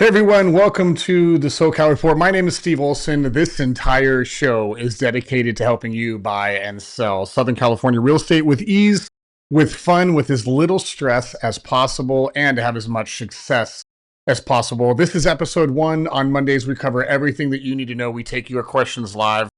Hey everyone, welcome to the SoCal Report. My name is Steve Olson. This entire show is dedicated to helping you buy and sell Southern California real estate with ease, with fun, with as little stress as possible, and to have as much success as possible. This is episode 1. On Mondays, we cover everything that you need to know. We take your questions live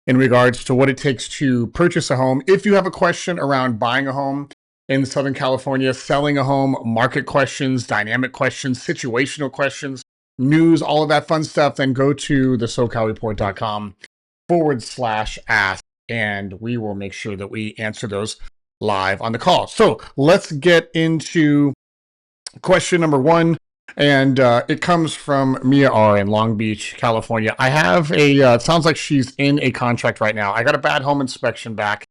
in regards to what it takes to purchase a home. If you have a question around buying a home in Southern California, selling a home, market questions, dynamic questions, situational questions, news, all of that fun stuff, then go to the SoCalReport.com/ask, and we will make sure that we answer those live on the call. So let's get into question number 1. And it comes from Mia R. in Long Beach, California. I have it sounds like she's in a contract right now. I got a bad home inspection back.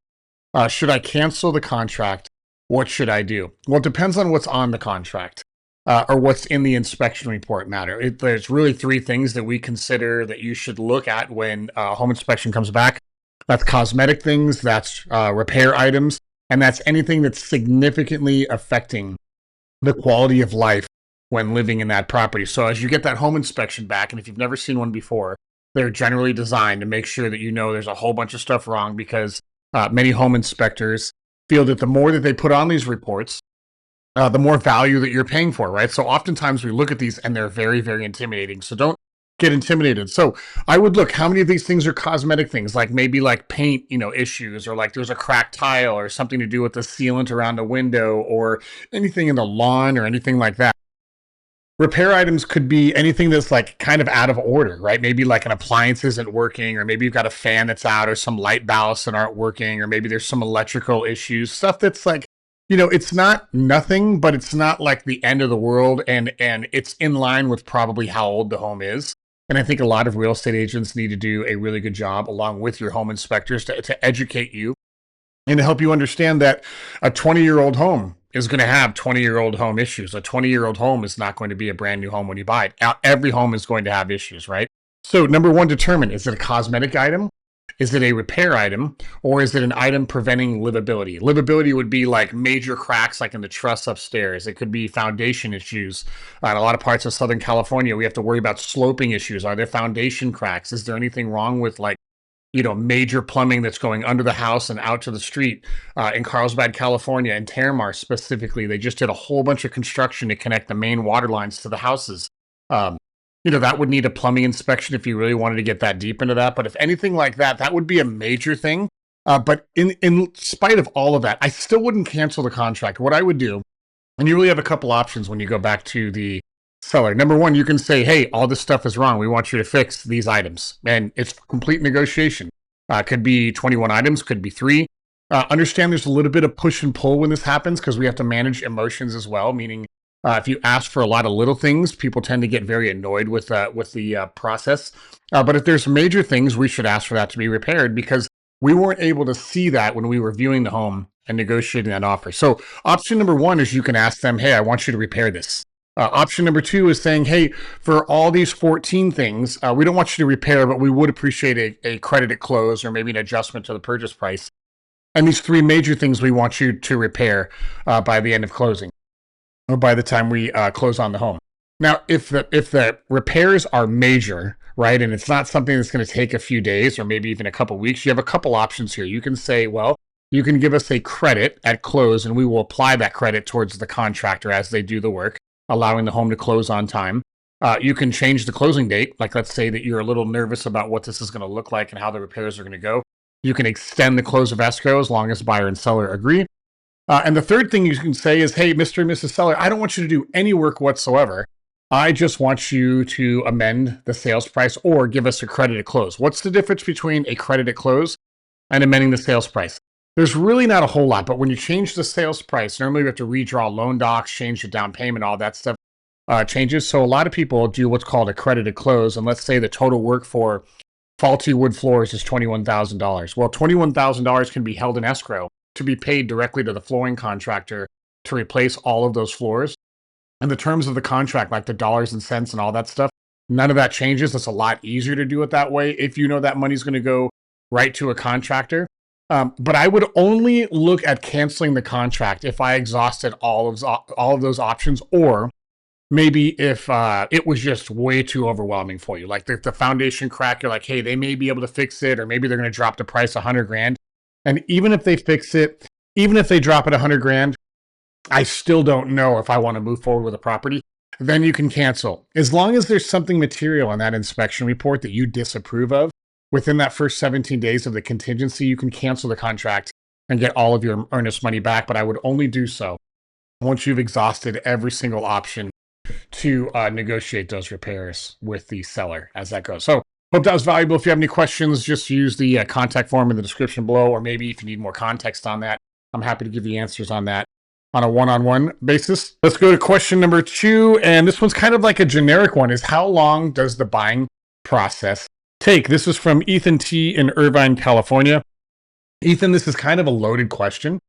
Should I cancel the contract? What should I do? Well, it depends on what's on the contract or what's in the inspection report matter. There's really 3 things that we consider that you should look at when home inspection comes back. That's cosmetic things, that's repair items, and that's anything that's significantly affecting the quality of life when living in that property. So as you get that home inspection back, and if you've never seen one before, they're generally designed to make sure that you know there's a whole bunch of stuff wrong, because many home inspectors feel that the more that they put on these reports, the more value that you're paying for, right? So oftentimes we look at these and they're very, very intimidating. So don't get intimidated. So I would look, how many of these things are cosmetic things, like maybe like paint, issues, or like there's a cracked tile or something to do with the sealant around a window or anything in the lawn or anything like that. Repair items could be anything that's like kind of out of order, right? Maybe like an appliance isn't working, or maybe you've got a fan that's out, or some light ballasts that aren't working, or maybe there's some electrical issues, stuff that's like, it's not nothing, but it's not like the end of the world, and it's in line with probably how old the home is. And I think a lot of real estate agents need to do a really good job, along with your home inspectors, to educate you and to help you understand that a 20-year-old home is going to have 20-year-old home issues. A 20-year-old home is not going to be a brand new home when you buy it. Every home is going to have issues, right? So number 1, determine, is it a cosmetic item? Is it a repair item? Or is it an item preventing livability? Livability would be like major cracks, like in the truss upstairs. It could be foundation issues. In a lot of parts of Southern California, we have to worry about sloping issues. Are there foundation cracks? Is there anything wrong with major plumbing that's going under the house and out to the street? In Carlsbad, California, and Terramar specifically, they just did a whole bunch of construction to connect the main water lines to the houses. That would need a plumbing inspection if you really wanted to get that deep into that. But if anything like that, that would be a major thing. But in spite of all of that, I still wouldn't cancel the contract. What I would do, and you really have a couple options when you go back to the seller. Number 1, you can say, hey, all this stuff is wrong. We want you to fix these items. And it's complete negotiation. Could be 21 items, could be 3. Understand there's a little bit of push and pull when this happens, because we have to manage emotions as well, meaning if you ask for a lot of little things, people tend to get very annoyed with the process. But if there's major things, we should ask for that to be repaired, because we weren't able to see that when we were viewing the home and negotiating that offer. So option number 1 is you can ask them, hey, I want you to repair this. Option number 2 is saying, hey, for all these 14 things, we don't want you to repair, but we would appreciate a credit at close, or maybe an adjustment to the purchase price. And these 3 major things we want you to repair by the end of closing, or by the time we close on the home. Now, if the repairs are major, right, and it's not something that's going to take a few days or maybe even a couple weeks, you have a couple options here. You can say, well, you can give us a credit at close, and we will apply that credit towards the contractor as they do the work, allowing the home to close on time. You can change the closing date. Like, let's say that you're a little nervous about what this is going to look like and how the repairs are going to go. You can extend the close of escrow as long as buyer and seller agree. And the third thing you can say is, hey, Mr. and Mrs. Seller, I don't want you to do any work whatsoever. I just want you to amend the sales price or give us a credit at close. What's the difference between a credit at close and amending the sales price? There's really not a whole lot, but when you change the sales price, normally you have to redraw loan docs, change the down payment, all that stuff changes. So a lot of people do what's called a credit at close. And let's say the total work for faulty wood floors is $21,000. Well, $21,000 can be held in escrow to be paid directly to the flooring contractor to replace all of those floors. And the terms of the contract, like the dollars and cents and all that stuff, none of that changes. It's a lot easier to do it that way if you know that money's going to go right to a contractor. But I would only look at canceling the contract if I exhausted all of those options, or maybe if it was just way too overwhelming for you, like the foundation crack, you're like, hey, they may be able to fix it, or maybe they're going to drop the price 100 grand. And even if they fix it, even if they drop it 100 grand, I still don't know if I want to move forward with a property. Then you can cancel. As long as there's something material on that inspection report that you disapprove of, within that first 17 days of the contingency, you can cancel the contract and get all of your earnest money back. But I would only do so once you've exhausted every single option to negotiate those repairs with the seller as that goes. So hope that was valuable. If you have any questions, just use the contact form in the description below, or maybe if you need more context on that, I'm happy to give you answers on that on a one-on-one basis. Let's go to question number 2. And this one's kind of like a generic one, is how long does the buying process take? This is from Ethan T. in Irvine, California. Ethan, this is kind of a loaded question.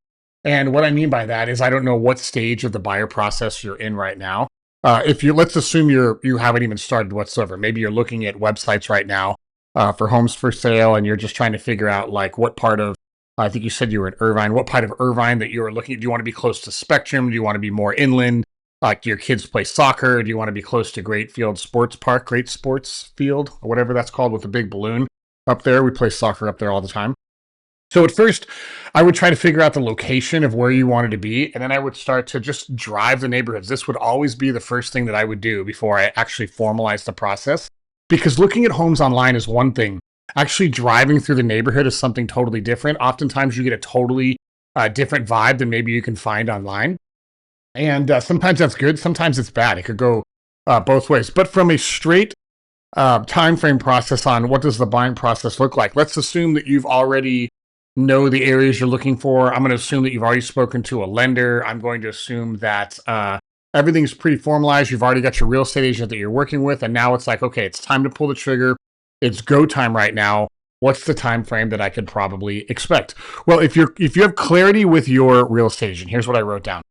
And what I mean by that is I don't know what stage of the buyer process you're in right now. If you, let's assume you haven't even started whatsoever. Maybe you're looking at websites right now for homes for sale, and you're just trying to figure out like what part of, I think you said you were in Irvine, what part of Irvine that you were looking at. Do you want to be close to Spectrum? Do you want to be more inland? Like, your kids play soccer? Do you want to be close to Great Sports Field, or whatever that's called, with a big balloon up there? We play soccer up there all the time. So at first, I would try to figure out the location of where you wanted to be, and then I would start to just drive the neighborhoods. This would always be the first thing that I would do before I actually formalized the process, because looking at homes online is one thing. Actually driving through the neighborhood is something totally different. Oftentimes you get a totally different vibe than maybe you can find online. And sometimes that's good, sometimes it's bad. It could go both ways. But from a straight time frame process on what does the buying process look like, let's assume that you've already know the areas you're looking for. I'm going to assume that you've already spoken to a lender. I'm going to assume that everything's pretty formalized. You've already got your real estate agent that you're working with, and now it's like, okay, it's time to pull the trigger. It's go time right now. What's the time frame that I could probably expect? Well, if you have clarity with your real estate agent, here's what I wrote down.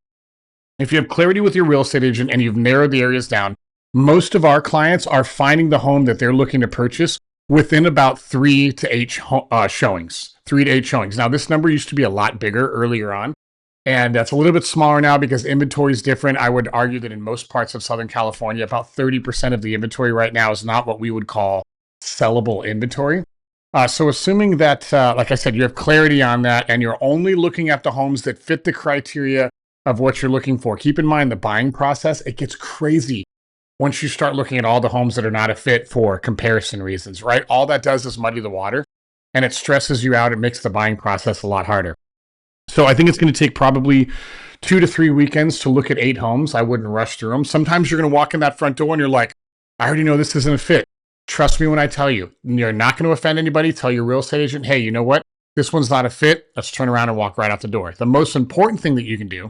If you have clarity with your real estate agent and you've narrowed the areas down, most of our clients are finding the home that they're looking to purchase within about 3 to 8 showings. 3 to 8 showings. Now, this number used to be a lot bigger earlier on, and that's a little bit smaller now because inventory is different. I would argue that in most parts of Southern California, about 30% of the inventory right now is not what we would call sellable inventory. So assuming that, like I said, you have clarity on that and you're only looking at the homes that fit the criteria of what you're looking for. Keep in mind the buying process, it gets crazy once you start looking at all the homes that are not a fit for comparison reasons, right? All that does is muddy the water, and it stresses you out. It makes the buying process a lot harder. So I think it's going to take probably 2 to 3 weekends to look at 8 homes. I wouldn't rush through them. Sometimes you're going to walk in that front door and you're like, I already know this isn't a fit. Trust me when I tell you, you're not going to offend anybody. Tell your real estate agent, hey, you know what? This one's not a fit. Let's turn around and walk right out the door. The most important thing that you can do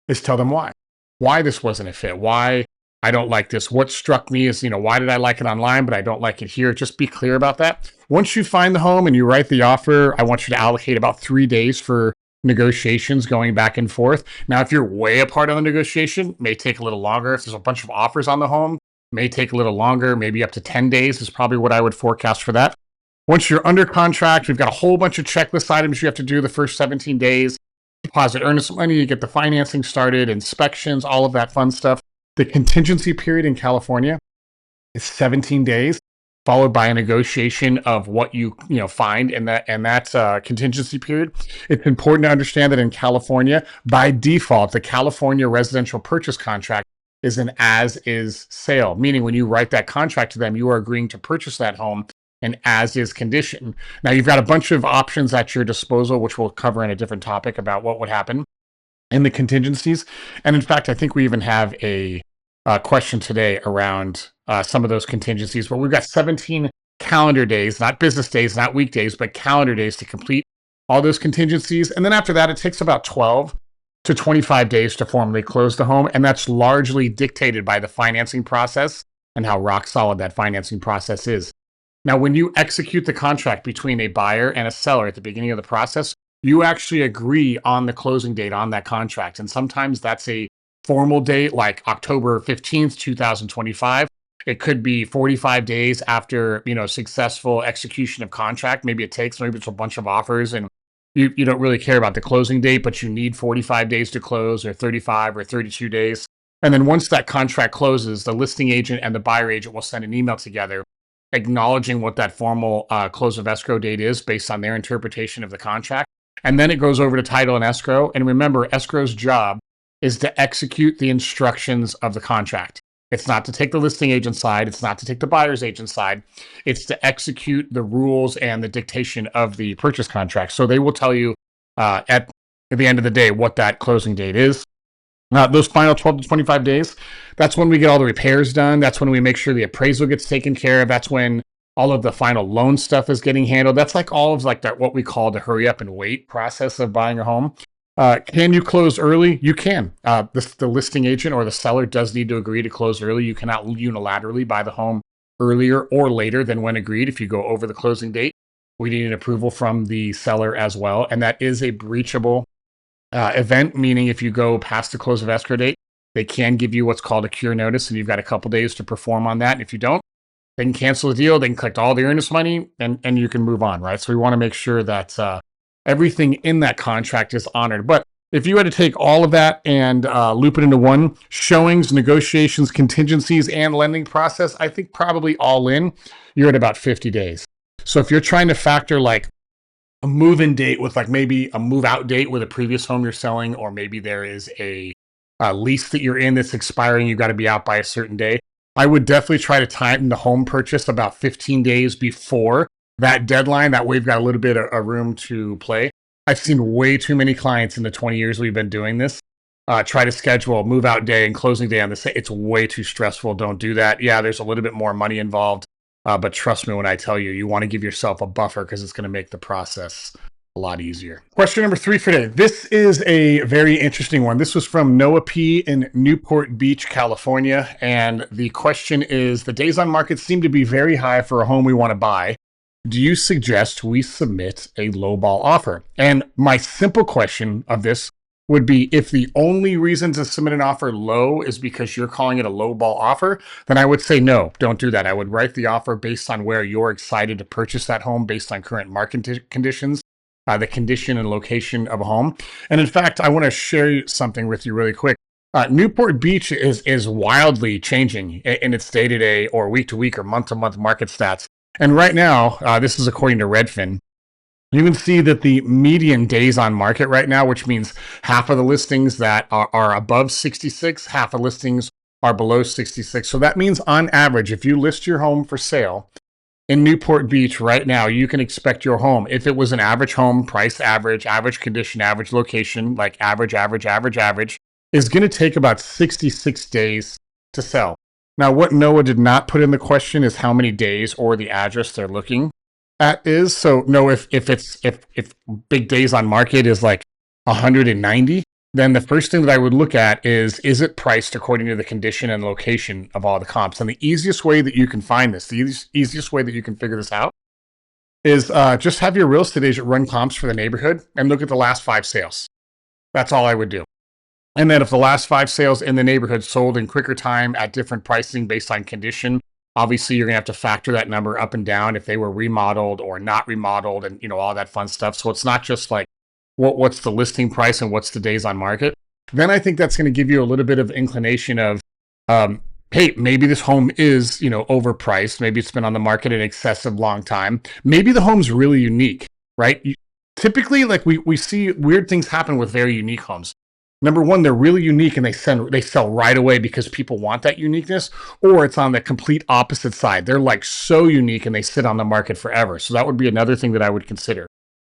is tell them why this wasn't a fit, why I don't like this. What struck me is, why did I like it online, but I don't like it here? Just be clear about that. Once you find the home and you write the offer, I want you to allocate about 3 days for negotiations going back and forth. Now, if you're way apart on the negotiation, it may take a little longer. If there's a bunch of offers on the home, it may take a little longer, maybe up to 10 days is probably what I would forecast for that. Once you're under contract, we've got a whole bunch of checklist items you have to do the first 17 days. Deposit earnest money, you get the financing started, inspections, all of that fun stuff. The contingency period in California is 17 days, followed by a negotiation of what you find in that contingency period. It's important to understand that in California, by default, the California residential purchase contract is an as-is sale, meaning when you write that contract to them, you are agreeing to purchase that home in as-is condition. Now, you've got a bunch of options at your disposal, which we'll cover in a different topic about what would happen in the contingencies. And in fact, I think we even have a question today around some of those contingencies, but we've got 17 calendar days, not business days, not weekdays, but calendar days to complete all those contingencies. And then after that, it takes about 12 to 25 days to formally close the home. And that's largely dictated by the financing process and how rock solid that financing process is. Now, when you execute the contract between a buyer and a seller at the beginning of the process, you actually agree on the closing date on that contract. And sometimes that's a formal date like October 15th, 2025. It could be 45 days after, successful execution of contract. Maybe it's a bunch of offers and you don't really care about the closing date, but you need 45 days to close, or 35 or 32 days. And then once that contract closes, the listing agent and the buyer agent will send an email together acknowledging what that formal close of escrow date is based on their interpretation of the contract. And then it goes over to title and escrow. And remember, escrow's job is to execute the instructions of the contract. It's not to take the listing agent side. It's not to take the buyer's agent side. It's to execute the rules and the dictation of the purchase contract. So they will tell you at the end of the day what that closing date is. Those final 12 to 25 days, that's when we get all the repairs done. That's when we make sure the appraisal gets taken care of. That's when all of the final loan stuff is getting handled. That's like all of like that, what we call the hurry up and wait process of buying a home. Can you close early? You can. The listing agent or the seller does need to agree to close early. You cannot unilaterally buy the home earlier or later than when agreed. If you go over the closing date, we need an approval from the seller as well. And that is a breachable event, meaning if you go past the close of escrow date, they can give you what's called a cure notice, and you've got a couple days to perform on that. And if you don't, they can cancel the deal, they can collect all the earnest money, and you can move on, right? So we want to make sure that everything in that contract is honored. But if you had to take all of that and loop it into one, showings, negotiations, contingencies, and lending process, I think probably all in, you're at about 50 days. So if you're trying to factor like a move-in date with like maybe a move-out date with a previous home you're selling, or maybe there is a lease that you're in that's expiring, you got to be out by a certain day, I would definitely try to time the home purchase about 15 days before that deadline. That way we've got a little bit of room to play. I've seen way too many clients in the 20 years we've been doing this try to schedule a move-out day and closing day on the same. It's way too stressful. Don't do that. Yeah, there's a little bit more money involved. But trust me when I tell you, you want to give yourself a buffer because it's going to make the process a lot easier. Question number 3 for today. This is a very interesting one. This was from Noah P. in Newport Beach, California. And the question is, the days on market seem to be very high for a home we want to buy. Do you suggest we submit a lowball offer? And my simple question of this would be, if the only reason to submit an offer low is because you're calling it a lowball offer, then I would say no, don't do that. I would write the offer based on where you're excited to purchase that home, based on current market conditions, the condition and location of a home. And in fact, I want to share something with you really quick. Newport Beach is wildly changing in its day-to-day or week-to-week or month-to-month market stats. And right now, this is according to Redfin, you can see that the median days on market right now, which means half of the listings that are above 66, half of listings are below 66. So that means on average, if you list your home for sale in Newport Beach right now, you can expect your home, if it was an average home, price average, average condition, average location, like average, is going to take about 66 days to sell. Now, what Noah did not put in the question is how many days or the address they're looking at is. So no, if big days on market is like 190, then the first thing that I would look at is it priced according to the condition and location of all the comps? And the easiest way that you can find this, the easiest way that you can figure this out is just have your real estate agent run comps for the neighborhood and look at the last 5 sales. That's all I would do. And then if the last 5 sales in the neighborhood sold in quicker time at different pricing based on condition, obviously you're gonna have to factor that number up and down if they were remodeled or not remodeled, and all that fun stuff. So it's not just like what's the listing price and what's the days on market. Then I think that's going to give you a little bit of inclination of, hey, maybe this home is overpriced. Maybe it's been on the market an excessive long time. Maybe the home's really unique, right? Typically, like we see weird things happen with very unique homes. Number one, they're really unique and they sell right away because people want that uniqueness, or it's on the complete opposite side. They're like so unique and they sit on the market forever. So that would be another thing that I would consider.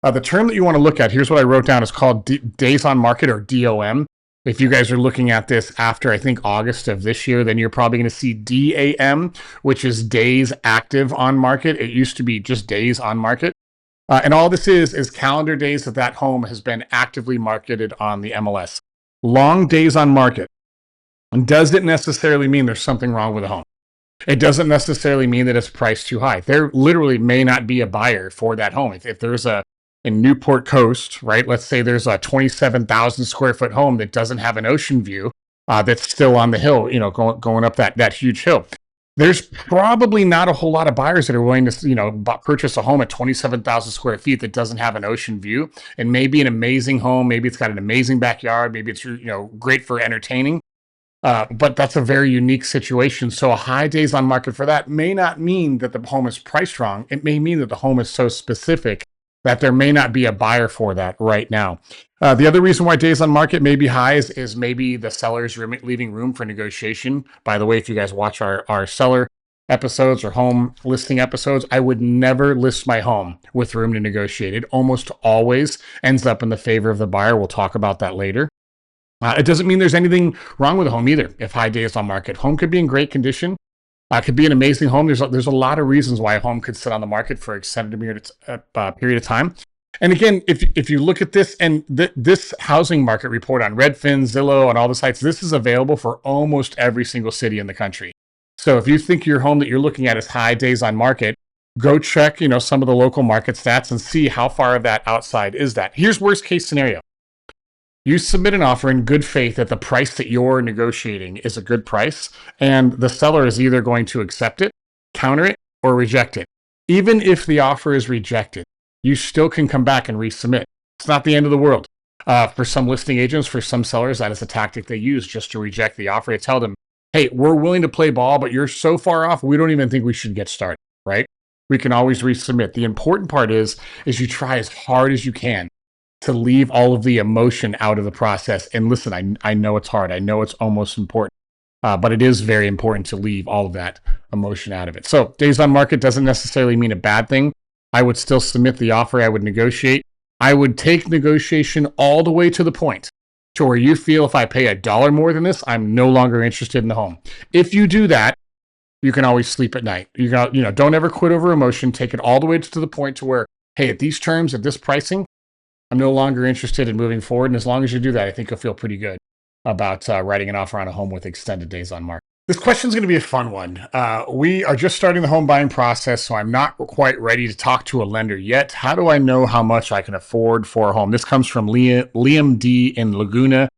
The term that you want to look at, here's what I wrote down, is called days on market, or DOM. If you guys are looking at this after, I think, August of this year, then you're probably going to see DAM, which is days active on market. It used to be just days on market. And all this is calendar days that home has been actively marketed on the MLS. Long days on market doesn't necessarily mean there's something wrong with the home. It doesn't necessarily mean that it's priced too high. There literally may not be a buyer for that home. If there's in Newport Coast, right, let's say there's a 27,000 square foot home that doesn't have an ocean view, that's still on the hill, going up that huge hill. There's probably not a whole lot of buyers that are willing to, purchase a home at 27,000 square feet that doesn't have an ocean view. And maybe an amazing home, maybe it's got an amazing backyard, maybe it's, great for entertaining. But that's a very unique situation. So a high days on market for that may not mean that the home is priced wrong. It may mean that the home is so specific that there may not be a buyer for that right now. The other reason why days on market may be high is maybe the seller's leaving room for negotiation. By the way, if you guys watch our seller episodes or home listing episodes, I would never list my home with room to negotiate. It almost always ends up in the favor of the buyer. We'll talk about that later. It doesn't mean there's anything wrong with a home either. If high days on market, home could be in great condition. Could be an amazing home. There's a lot of reasons why a home could sit on the market for extended period of time. And again, if you look at this and this housing market report on Redfin, Zillow, and all the sites, this is available for almost every single city in the country. So if you think your home that you're looking at is high days on market, go check some of the local market stats and see how far of that outside is that. Here's worst case scenario. You submit an offer in good faith that the price that you're negotiating is a good price, and the seller is either going to accept it, counter it, or reject it. Even if the offer is rejected, you still can come back and resubmit. It's not the end of the world. For some listing agents, for some sellers, that is a tactic they use just to reject the offer. To tell them, hey, we're willing to play ball, but you're so far off, we don't even think we should get started, right? We can always resubmit. The important part is you try as hard as you can to leave all of the emotion out of the process. And listen, I know it's hard. I know it's almost important, but it is very important to leave all of that emotion out of it. So days on market doesn't necessarily mean a bad thing. I would still submit the offer. I would negotiate. I would take negotiation all the way to the point to where you feel if I pay $1 more than this, I'm no longer interested in the home. If you do that, you can always sleep at night. Don't ever quit over emotion. Take it all the way to the point to where, hey, at these terms, at this pricing, I'm no longer interested in moving forward. And as long as you do that, I think you'll feel pretty good about writing an offer on a home with extended days on market. This question is going to be a fun one. We are just starting the home buying process, so I'm not quite ready to talk to a lender yet. How do I know how much I can afford for a home? This comes from Liam D. in Laguna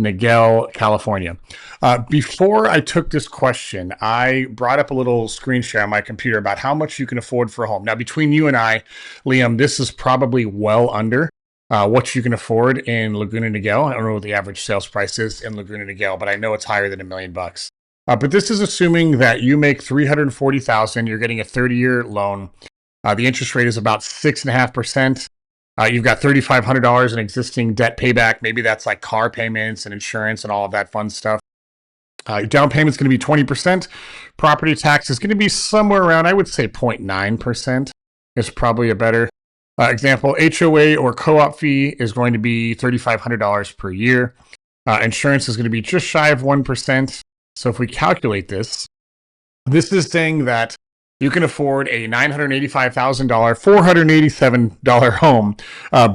Niguel, California. Before I took this question, I brought up a little screen share on my computer about how much you can afford for a home. Now, between you and I, Liam, this is probably well under what you can afford in Laguna Niguel. I don't know what the average sales price is in Laguna Niguel, but I know it's higher than $1 million. But this is assuming that you make $340,000. You're getting a 30-year loan. The interest rate is about 6.5%. You've got $3,500 in existing debt payback. Maybe that's like car payments and insurance and all of that fun stuff. Your down payment's going to be 20%. Property tax is going to be somewhere around, I would say, 0.9% is probably a better example. HOA or co-op fee is going to be $3,500 per year. Insurance is going to be just shy of 1%. So if we calculate this, this is saying that you can afford a $985,000, $487 home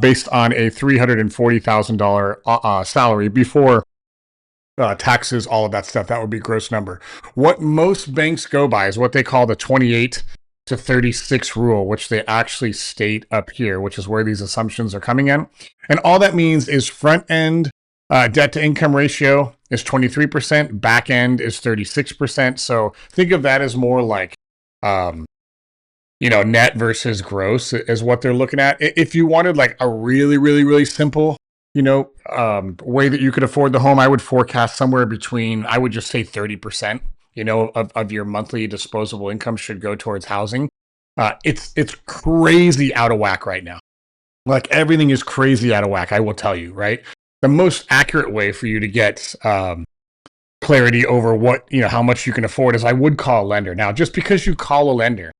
based on a $340,000 salary before taxes, all of that stuff. That would be gross number. What most banks go by is what they call the 28 to 36 rule, which they actually state up here, which is where these assumptions are coming in. And all that means is front end debt to income ratio is 23%, back end is 36%. So think of that as more like, net versus gross is what they're looking at. If you wanted like a really, really, really simple, way that you could afford the home, I would forecast somewhere between, I would just say 30%, of your monthly disposable income should go towards housing. It's crazy out of whack right now. Like everything is crazy out of whack, I will tell you, right? The most accurate way for you to get clarity over what, how much you can afford is I would call a lender. Now, just because you call a lender,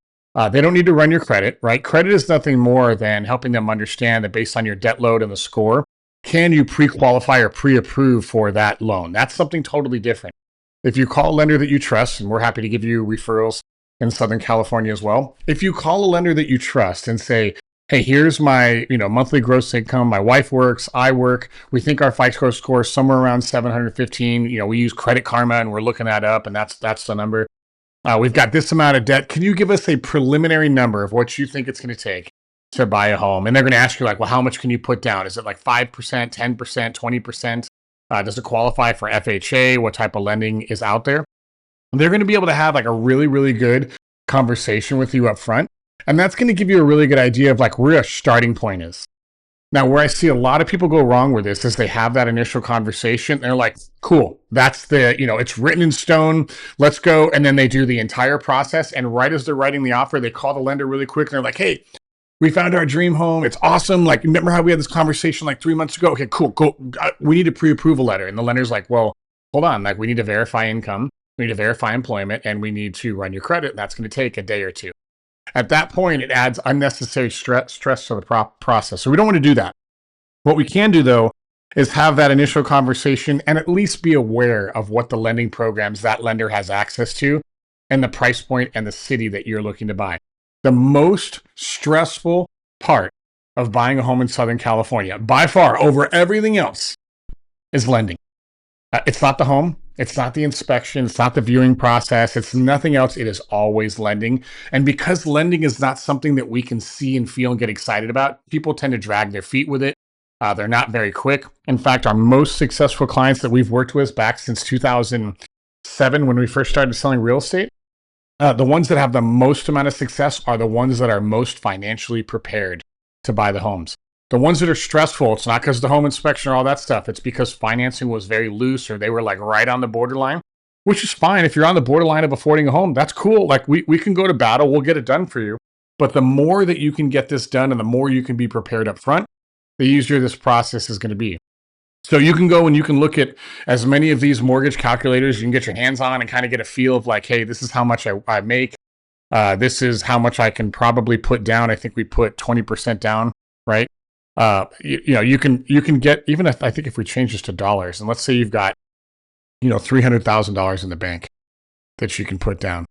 they don't need to run your credit, right? Credit is nothing more than helping them understand that based on your debt load and the score, can you pre-qualify or pre-approve for that loan? That's something totally different. If you call a lender that you trust, and we're happy to give you referrals in Southern California as well. If you call a lender that you trust and say, hey, here's my, monthly gross income. My wife works, I work. We think our FICO score is somewhere around 715. We use Credit Karma and we're looking that up, and that's the number. We've got this amount of debt. Can you give us a preliminary number of what you think it's going to take to buy a home? And they're going to ask you like, well, how much can you put down? Is it like 5%, 10%, 20%? Does it qualify for FHA? What type of lending is out there? They're going to be able to have like a really, really good conversation with you up front. And that's going to give you a really good idea of like where a starting point is. Now, where I see a lot of people go wrong with this is they have that initial conversation. They're like, cool, that's it's written in stone. Let's go. And then they do the entire process. And right as they're writing the offer, they call the lender really quick. And they're like, hey, we found our dream home. It's awesome. Like, remember how we had this conversation like 3 months ago? Okay, cool. We need a pre-approval letter. And the lender's like, well, hold on. Like, we need to verify income. We need to verify employment, and we need to run your credit. And that's going to take a day or two. At that point, it adds unnecessary stress to the process. So we don't want to do that. What we can do, though, is have that initial conversation and at least be aware of what the lending programs that lender has access to and the price point and the city that you're looking to buy. The most stressful part of buying a home in Southern California, by far over everything else, is lending. It's not the home. It's not the inspection. It's not the viewing process. It's nothing else. It is always lending. And because lending is not something that we can see and feel and get excited about, people tend to drag their feet with it. They're not very quick. In fact, our most successful clients that we've worked with back since 2007, when we first started selling real estate, the ones that have the most amount of success are the ones that are most financially prepared to buy the homes. The ones that are stressful, it's not because of the home inspection or all that stuff. It's because financing was very loose or they were like right on the borderline, which is fine. If you're on the borderline of affording a home, that's cool. Like we can go to battle. We'll get it done for you. But the more that you can get this done and the more you can be prepared up front, the easier this process is going to be. So you can go and you can look at as many of these mortgage calculators you can get your hands on and kind of get a feel of like, hey, this is how much I make. This is how much I can probably put down. I think we put 20% down, right? You can get, even if I think if we change this to dollars, and let's say you've got, $300,000 in the bank that you can put down.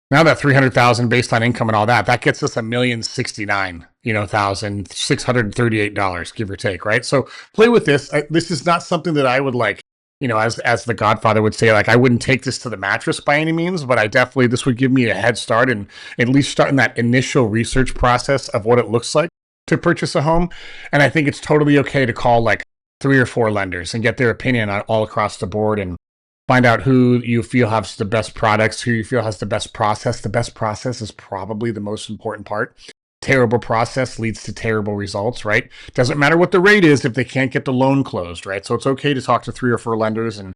Now that 300,000 based on income and all that, that gets us $1,069,638, give or take, right? So play with this. This is not something that I would like, as the Godfather would say, like I wouldn't take this to the mattress by any means, but this would give me a head start and at least starting that initial research process of what it looks like to purchase a home. And I think it's totally okay to call like 3 or 4 lenders and get their opinion on all across the board and find out who you feel has the best products, who you feel has the best process. The best process is probably the most important part. Terrible process leads to terrible results, right? Doesn't matter what the rate is if they can't get the loan closed, right? So it's okay to talk to 3 or 4 lenders and,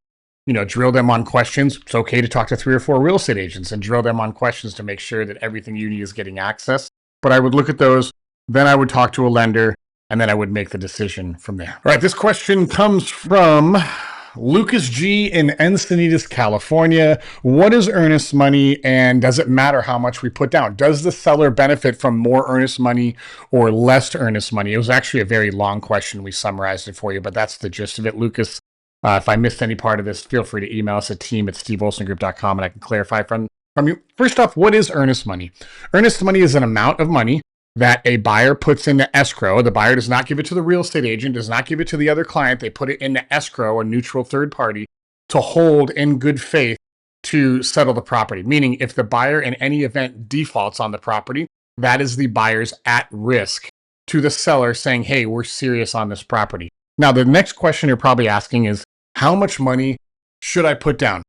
drill them on questions. It's okay to talk to 3 or 4 real estate agents and drill them on questions to make sure that everything you need is getting access. But I would look at those, then I would talk to a lender, and then I would make the decision from there. All right, this question comes from Lucas G in Encinitas, California. What is earnest money, and does it matter how much we put down? Does the seller benefit from more earnest money or less earnest money? It was actually a very long question. We summarized it for you, but that's the gist of it. Lucas, if I missed any part of this, feel free to email us at team@steveolsongroup.com and I can clarify from you. First off, what is earnest money? Earnest money is an amount of money that a buyer puts into escrow. The buyer does not give it to the real estate agent, does not give it to the other client. They put it into escrow, a neutral third party, to hold in good faith to settle the property. Meaning if the buyer in any event defaults on the property, that is the buyer's at risk to the seller saying, hey, we're serious on this property. Now, the next question you're probably asking is, how much money should I put down?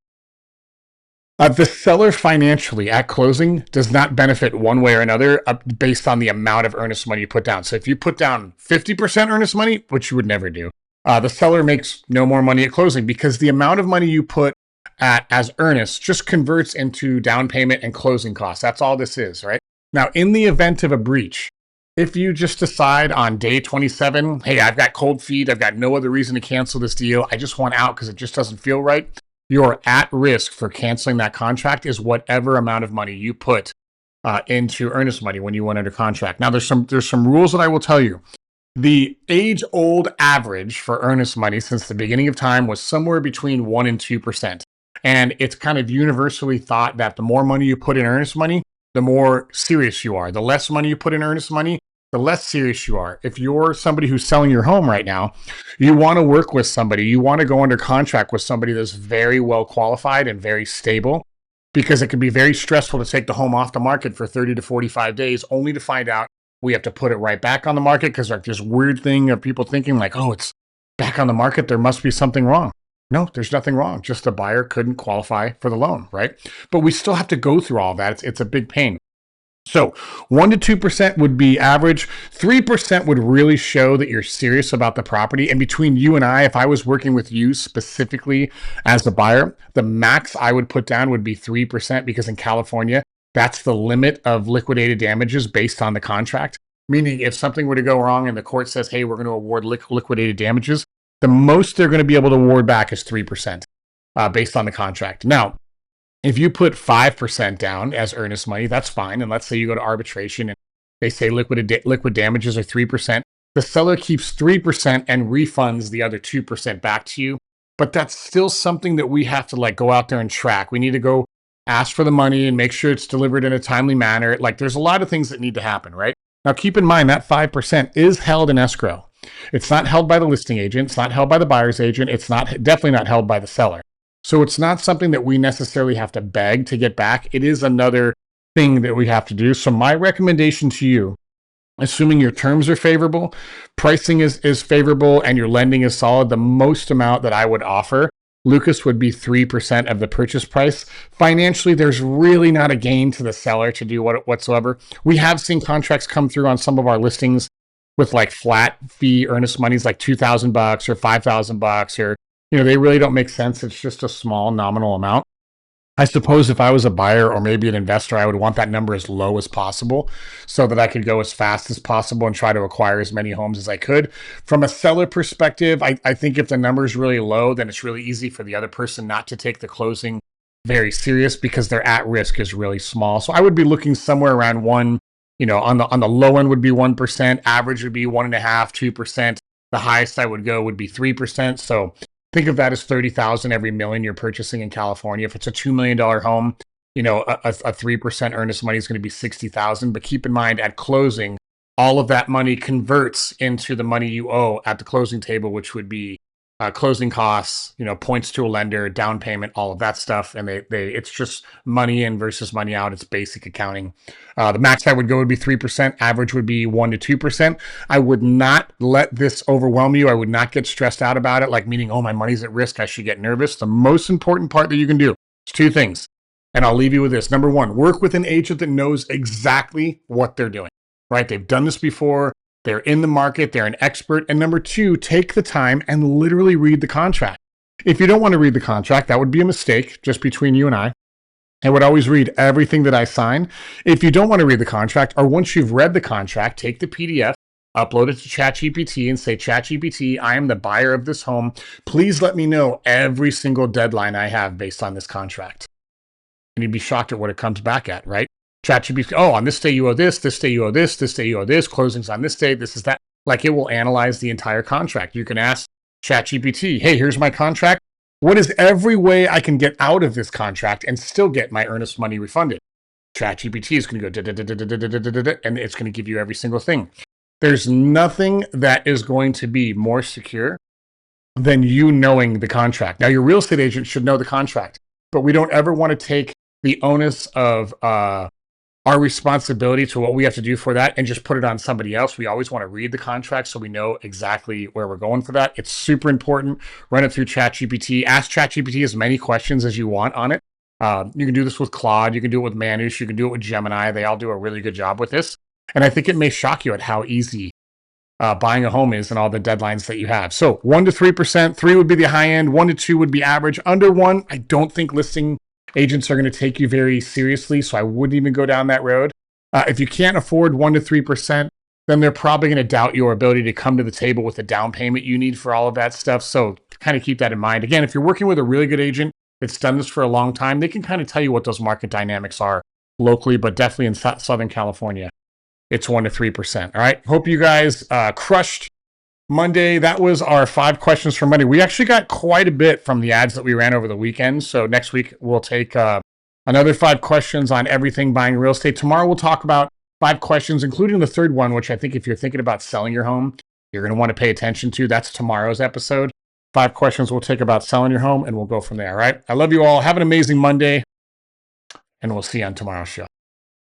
The seller financially at closing does not benefit one way or another based on the amount of earnest money you put down. So if you put down 50% earnest money, which you would never do, the seller makes no more money at closing because the amount of money you put as earnest just converts into down payment and closing costs. That's all this is, right? Now, in the event of a breach, if you just decide on day 27, hey, I've got cold feet, I've got no other reason to cancel this deal, I just want out because it just doesn't feel right, your at risk for canceling that contract is whatever amount of money you put into earnest money when you went under contract. Now, there's some rules that I will tell you. The age-old average for earnest money since the beginning of time was somewhere between 1% and 2%. And it's kind of universally thought that the more money you put in earnest money, the more serious you are. The less money you put in earnest money, the less serious you are. If you're somebody who's selling your home right now, you want to work with somebody, you want to go under contract with somebody that's very well qualified and very stable, because it can be very stressful to take the home off the market for 30 to 45 days only to find out we have to put it right back on the market because like this weird thing of people thinking like, oh, it's back on the market, there must be something wrong. No, there's nothing wrong. Just the buyer couldn't qualify for the loan, right? But we still have to go through all that. It's a big pain. So 1 to 2% would be average. 3% would really show that you're serious about the property. And between you and I, if I was working with you specifically as the buyer, the max I would put down would be 3% because in California, that's the limit of liquidated damages based on the contract. Meaning if something were to go wrong and the court says, hey, we're going to award liquidated damages, the most they're going to be able to award back is 3% based on the contract. Now, if you put 5% down as earnest money, that's fine. And let's say you go to arbitration and they say liquid damages are 3%. The seller keeps 3% and refunds the other 2% back to you. But that's still something that we have to go out there and track. We need to go ask for the money and make sure it's delivered in a timely manner. There's a lot of things that need to happen, right? Now, keep in mind that 5% is held in escrow. It's not held by the listing agent. It's not held by the buyer's agent. It's definitely not held by the seller. So it's not something that we necessarily have to beg to get back. It is another thing that we have to do. So my recommendation to you, assuming your terms are favorable, pricing is favorable, and your lending is solid, the most amount that I would offer, Lucas, would be 3% of the purchase price. Financially, there's really not a gain to the seller to do whatsoever. We have seen contracts come through on some of our listings with flat fee earnest monies like $2,000 or $5,000 or they really don't make sense. It's just a small nominal amount. I suppose if I was a buyer or maybe an investor, I would want that number as low as possible so that I could go as fast as possible and try to acquire as many homes as I could. From a seller perspective, I think if the number is really low, then it's really easy for the other person not to take the closing very serious because their at risk is really small. So I would be looking somewhere around on the low end would be 1%, average would be 1.5%, 2%. The highest I would go would be 3%. So think of that as $30,000 every million you're purchasing in California. If it's a $2 million home, a 3% earnest money is going to be $60,000. But keep in mind at closing, all of that money converts into the money you owe at the closing table, which would be closing costs, points to a lender, down payment, all of that stuff. And it's just money in versus money out. It's basic accounting. The max I would go would be 3%. Average would be 1 to 2%. I would not let this overwhelm you. I would not get stressed out about it, meaning, oh, my money's at risk. I should get nervous. The most important part that you can do is 2 things. And I'll leave you with this. Number 1, work with an agent that knows exactly what they're doing, right? They've done this before. They're in the market. They're an expert. And number 2, take the time and literally read the contract. If you don't want to read the contract, that would be a mistake just between you and I. I would always read everything that I sign. If you don't want to read the contract, or once you've read the contract, take the PDF, upload it to ChatGPT and say, ChatGPT, I am the buyer of this home. Please let me know every single deadline I have based on this contract. And you'd be shocked at what it comes back at, right? ChatGPT, oh, on this day you owe this day you owe this day you owe this, closings on this day, this is that. It will analyze the entire contract. You can ask ChatGPT, hey, here's my contract. What is every way I can get out of this contract and still get my earnest money refunded? ChatGPT is going to go, and it's going to give you every single thing. There's nothing that is going to be more secure than you knowing the contract. Now, your real estate agent should know the contract, but we don't ever want to take the onus of our responsibility to what we have to do for that and just put it on somebody else. We always want to read the contract so we know exactly where we're going for that. It's super important. Run it through ChatGPT. Ask ChatGPT as many questions as you want on it. You can do this with Claude. You can do it with Manus. You can do it with Gemini. They all do a really good job with this. And I think it may shock you at how easy buying a home is and all the deadlines that you have. So 1 to 3%, 3 would be the high end, 1 to 2 would be average. Under 1, I don't think listing agents are going to take you very seriously, so I wouldn't even go down that road. If you can't afford 1 to 3%, then they're probably going to doubt your ability to come to the table with the down payment you need for all of that stuff. So kind of keep that in mind. Again, if you're working with a really good agent that's done this for a long time, they can kind of tell you what those market dynamics are locally, but definitely in Southern California, it's 1 to 3%. All right. Hope you guys crushed Monday. That was our 5 questions for Monday. We actually got quite a bit from the ads that we ran over the weekend. So next week we'll take another 5 questions on everything buying real estate. Tomorrow we'll talk about 5 questions, including the third one, which I think if you're thinking about selling your home, you're going to want to pay attention to. That's tomorrow's episode. 5 questions we'll take about selling your home, and we'll go from there. All right. I love you all. Have an amazing Monday, and we'll see you on tomorrow's show.